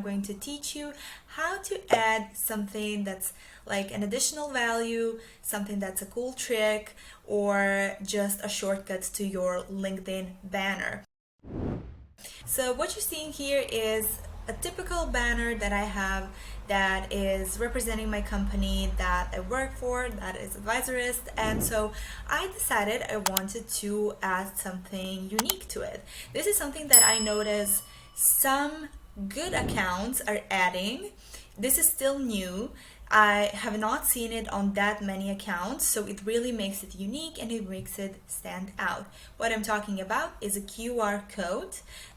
going to teach you how to add something that's like an additional value, something that's a cool trick, or just a shortcut to your LinkedIn banner. So what you're seeing here is a typical banner that I have that is representing my company that I work for, that is Advisorist, and so I decided I wanted to add something unique to it. This is something that I notice some good accounts are adding. This is still new. I have not seen it on that many accounts, so it really makes it unique and it makes it stand out. What I'm talking about is a QR code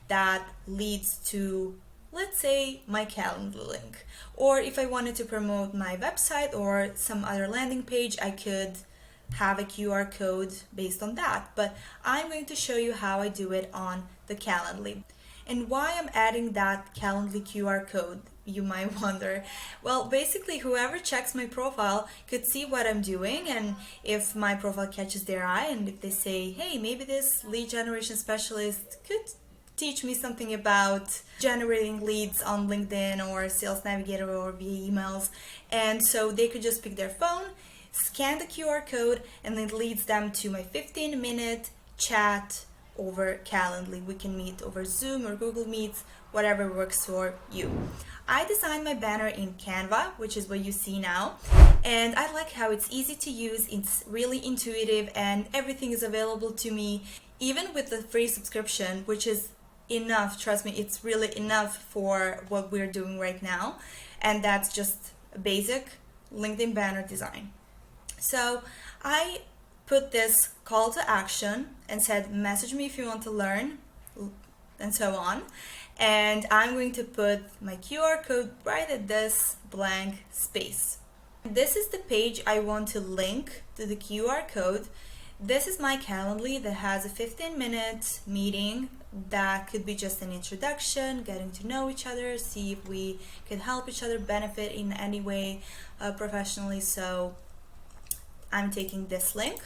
that leads to, let's say, my calendar link. Or if I wanted to promote my website or some other landing page, I could have a QR code based on that. But I'm going to show you how I do it on the Calendly. And why I'm adding that Calendly QR code, you might wonder. Well, basically, whoever checks my profile could see what I'm doing, and if my profile catches their eye, and if they say, hey, maybe this lead generation specialist could teach me something about generating leads on LinkedIn or Sales Navigator or via emails, and so they could just pick their phone, scan the QR code, and it leads them to my 15-minute chat over Calendly. We can meet over Zoom or Google Meets, whatever works for you. I designed my banner in Canva, which is what you see now, and I like how it's easy to use, it's really intuitive, and everything is available to me, even with the free subscription, which is enough. Trust me, it's really enough for what we're doing right now, and that's just a basic LinkedIn banner design. So I put this call to action and said, message me if you want to learn, and so on. And I'm going to put my QR code right at this blank space. This is the page I want to link to the QR code. This is my Calendly that has a 15-minute meeting that could be just an introduction, getting to know each other, see if we could help each other benefit in any way professionally. So I'm taking this link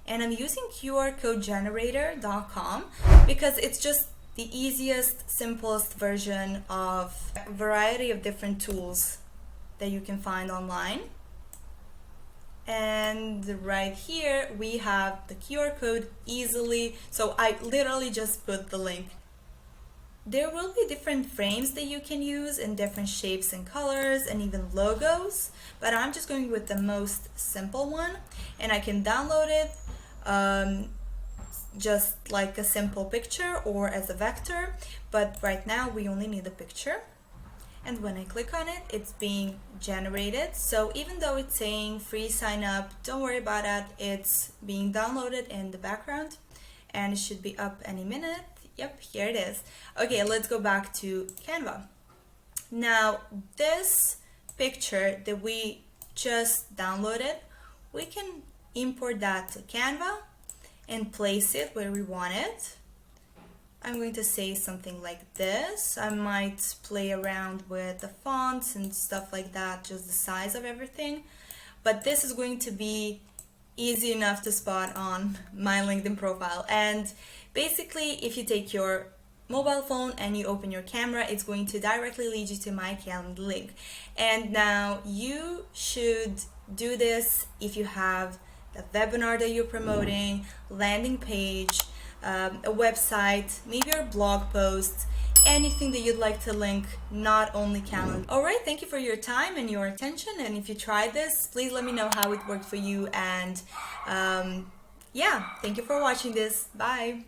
and I'm using qrcodegenerator.com because it's just the easiest, simplest version of a variety of different tools that you can find online. And right here we have the QR code easily, so I literally just put the link. There will be different frames that you can use in different shapes and colors and even logos, but I'm just going with the most simple one, and I can download it just like a simple picture or as a vector, but right now we only need a picture. And when I click on it, it's being generated. So even though it's saying free sign up, don't worry about that. It's being downloaded in the background and it should be up any minute. Yep, here it is. Okay, let's go back to Canva. Now, this picture that we just downloaded, we can import that to Canva and place it where we want it. I'm going to say something like this. I might play around with the fonts and stuff like that, just the size of everything. But this is going to be easy enough to spot on my LinkedIn profile. And basically, if you take your mobile phone and you open your camera, it's going to directly lead you to my Calendar link. And now you should do this if you have a webinar that you're promoting, landing page, a website, maybe your blog post, anything that you'd like to link, not only Calendar. Alright, thank you for your time and your attention, and if you tried this, please let me know how it worked for you, and yeah, thank you for watching this. Bye!